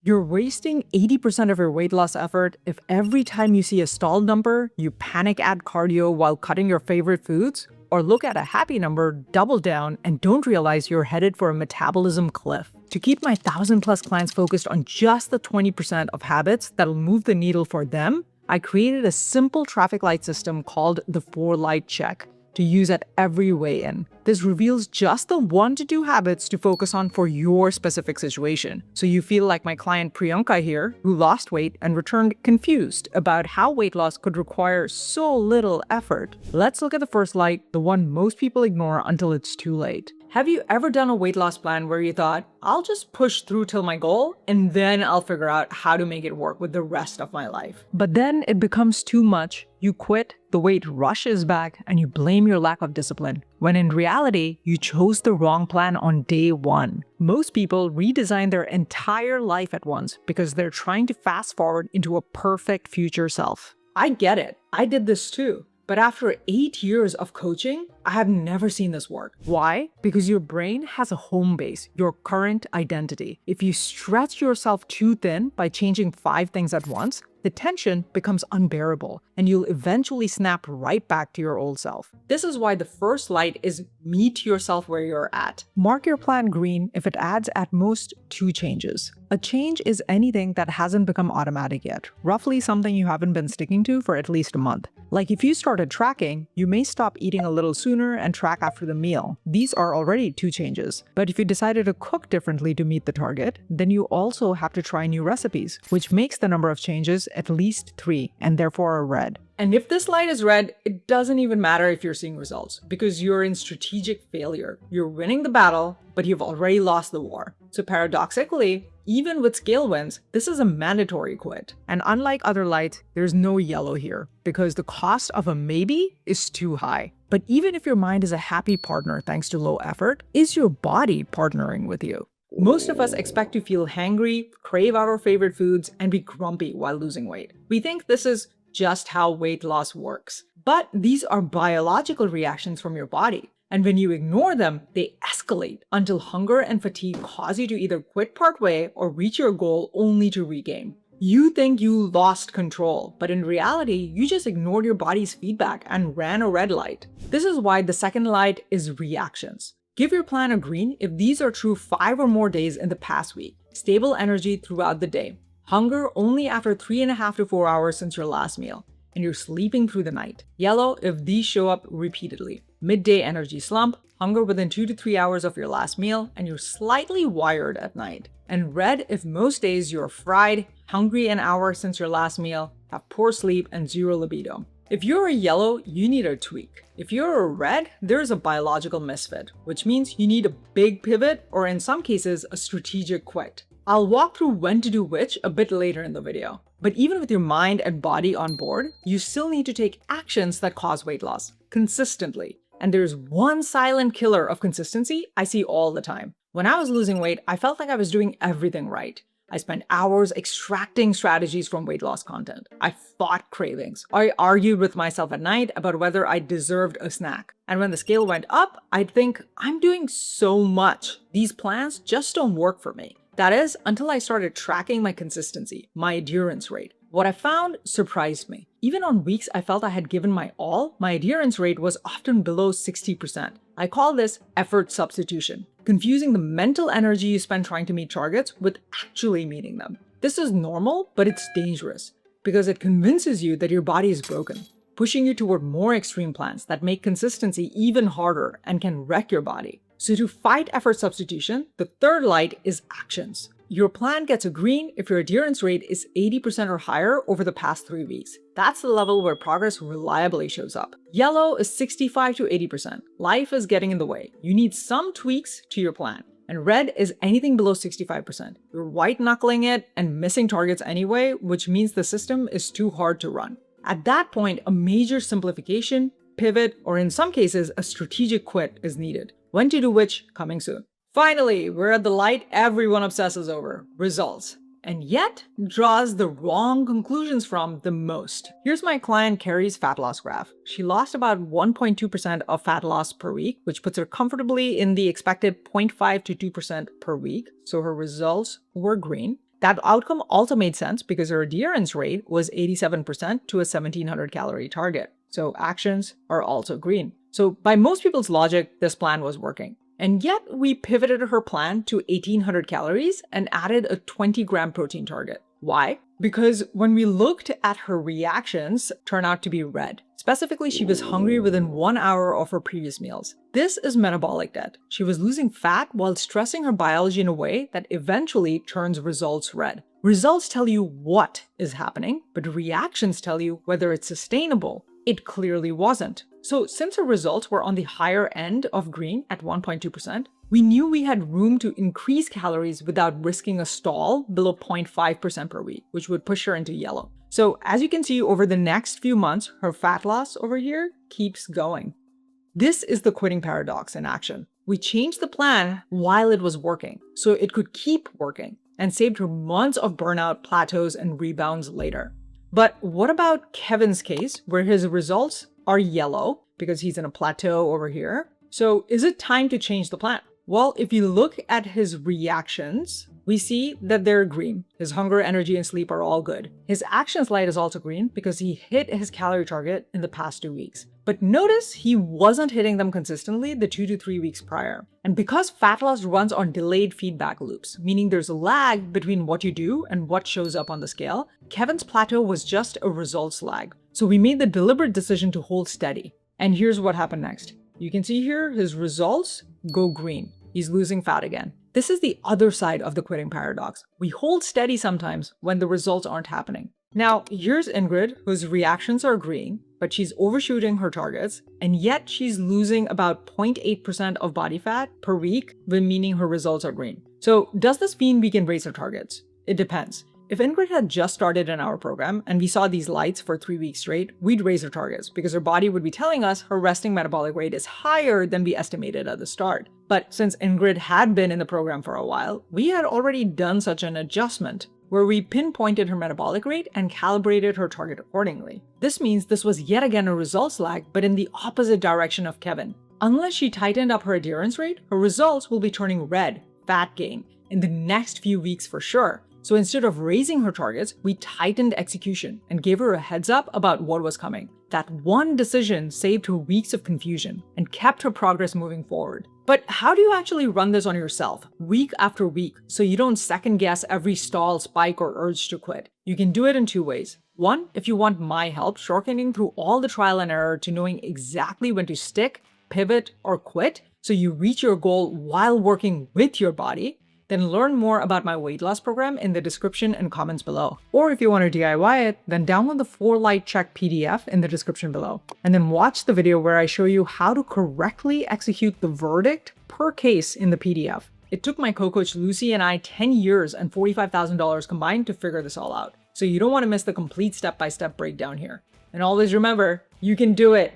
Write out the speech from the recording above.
You're wasting 80% of your weight loss effort if every time you see a stall number, you panic add cardio while cutting your favorite foods, or look at a happy number, double down, and don't realize you're headed for a metabolism cliff. To keep my 1,000+ clients focused on just the 20% of habits that'll move the needle for them, I created a simple traffic light system called the 4-light check to use at every weigh-in. This reveals just the 1 to 2 habits to focus on for your specific situation. So you feel like my client Priyanka here, who lost weight and returned confused about how weight loss could require so little effort. Let's look at the first light, the one most people ignore until it's too late. Have you ever done a weight loss plan where you thought, I'll just push through till my goal and then I'll figure out how to make it work with the rest of my life? But then it becomes too much, you quit, the weight rushes back, and you blame your lack of discipline, when in reality, you chose the wrong plan on day 1. Most people redesign their entire life at once because they're trying to fast forward into a perfect future self. I get it, I did this too. But after 8 years of coaching, I have never seen this work. Why? Because your brain has a home base, your current identity. If you stretch yourself too thin by changing 5 things at once, the tension becomes unbearable, and you'll eventually snap right back to your old self. This is why the first light is meet yourself where you're at. Mark your plan green if it adds at most 2 changes. A change is anything that hasn't become automatic yet, roughly something you haven't been sticking to for at least a month. Like if you started tracking, you may stop eating a little sooner and track after the meal. These are already 2 changes. But if you decided to cook differently to meet the target, then you also have to try new recipes, which makes the number of changes at least 3, and therefore a red. And if this light is red, it doesn't even matter if you're seeing results, because you're in strategic failure. You're winning the battle, but you've already lost the war. So paradoxically, even with scale wins, this is a mandatory quit. And unlike other lights, there's no yellow here, because the cost of a maybe is too high. But even if your mind is a happy partner thanks to low effort, is your body partnering with you? Most of us expect to feel hangry, crave our favorite foods, and be grumpy while losing weight. We think this is just how weight loss works. But these are biological reactions from your body. And when you ignore them, they escalate until hunger and fatigue cause you to either quit partway or reach your goal only to regain. You think you lost control, but in reality, you just ignored your body's feedback and ran a red light. This is why the second light is reactions. Give your plan a green if these are true 5 or more days in the past week. Stable energy throughout the day. Hunger only after 3.5 to 4 hours since your last meal. And you're sleeping through the night. Yellow if these show up repeatedly. Midday energy slump, hunger within 2 to 3 hours of your last meal, and you're slightly wired at night. And red if most days you're fried, hungry an hour since your last meal, have poor sleep, and 0 libido. If you're a yellow, you need a tweak. If you're a red, there's a biological misfit, which means you need a big pivot or in some cases, a strategic quit. I'll walk through when to do which a bit later in the video. But even with your mind and body on board, you still need to take actions that cause weight loss consistently. And there's one silent killer of consistency I see all the time. When I was losing weight, I felt like I was doing everything right. I spent hours extracting strategies from weight loss content. I fought cravings. I argued with myself at night about whether I deserved a snack. And when the scale went up, I'd think, I'm doing so much. These plans just don't work for me. That is, until I started tracking my consistency, my adherence rate. What I found surprised me. Even on weeks I felt I had given my all, my adherence rate was often below 60%. I call this effort substitution, confusing the mental energy you spend trying to meet targets with actually meeting them. This is normal, but it's dangerous because it convinces you that your body is broken, pushing you toward more extreme plans that make consistency even harder and can wreck your body. So to fight effort substitution, the third light is actions. Your plan gets a green if your adherence rate is 80% or higher over the past 3 weeks. That's the level where progress reliably shows up. Yellow is 65 to 80%. Life is getting in the way. You need some tweaks to your plan. And red is anything below 65%. You're white knuckling it and missing targets anyway, which means the system is too hard to run. At that point, a major simplification, pivot, or in some cases, a strategic quit is needed. When to do which, coming soon. Finally, we're at the light everyone obsesses over, results, and yet draws the wrong conclusions from the most. Here's my client Carrie's fat loss graph. She lost about 1.2% of fat loss per week, which puts her comfortably in the expected 0.5 to 2% per week, so her results were green. That outcome also made sense because her adherence rate was 87% to a 1700 calorie target. So actions are also green. So by most people's logic, this plan was working. And yet we pivoted her plan to 1800 calories and added a 20-gram protein target. Why? Because when we looked at her reactions, turned out to be red. Specifically, she was hungry within 1 hour of her previous meals. This is metabolic debt. She was losing fat while stressing her biology in a way that eventually turns results red. Results tell you what is happening, but reactions tell you whether it's sustainable. It clearly wasn't. So since her results were on the higher end of green at 1.2%, we knew we had room to increase calories without risking a stall below 0.5% per week, which would push her into yellow. So as you can see, over the next few months, her fat loss over here keeps going. This is the quitting paradox in action. We changed the plan while it was working, so it could keep working, and saved her months of burnout, plateaus, and rebounds later. But what about Kevin's case, where his results are yellow because he's in a plateau over here? So is it time to change the plan? Well, if you look at his reactions, we see that they're green. His hunger, energy, and sleep are all good. His actions light is also green because he hit his calorie target in the past 2 weeks. But notice he wasn't hitting them consistently the 2 to 3 weeks prior. And because fat loss runs on delayed feedback loops, meaning there's a lag between what you do and what shows up on the scale, Kevin's plateau was just a results lag. So we made the deliberate decision to hold steady. And here's what happened next. You can see here his results go green. He's losing fat again. This is the other side of the quitting paradox. We hold steady sometimes when the results aren't happening. Now, here's Ingrid, whose reactions are green, but she's overshooting her targets, and yet she's losing about 0.8% of body fat per week, when meaning her results are green. So does this mean we can raise her targets? It depends. If Ingrid had just started in our program and we saw these lights for 3 weeks straight, we'd raise her targets because her body would be telling us her resting metabolic rate is higher than we estimated at the start. But since Ingrid had been in the program for a while, we had already done such an adjustment where we pinpointed her metabolic rate and calibrated her target accordingly. This means this was yet again a results lag, but in the opposite direction of Kevin. Unless she tightened up her adherence rate, her results will be turning red, fat gain, in the next few weeks for sure. So instead of raising her targets, we tightened execution and gave her a heads up about what was coming. That one decision saved her weeks of confusion and kept her progress moving forward. But how do you actually run this on yourself, week after week, so you don't second guess every stall, spike, or urge to quit? You can do it in 2 ways. One, if you want my help shortcutting through all the trial and error to knowing exactly when to stick, pivot, or quit, so you reach your goal while working with your body, then learn more about my weight loss program in the description and comments below. Or if you want to DIY it, then download the 4-light check PDF in the description below. And then watch the video where I show you how to correctly execute the verdict per case in the PDF. It took my co-coach Lucy and I 10 years and $45,000 combined to figure this all out. So you don't want to miss the complete step-by-step breakdown here. And always remember, you can do it.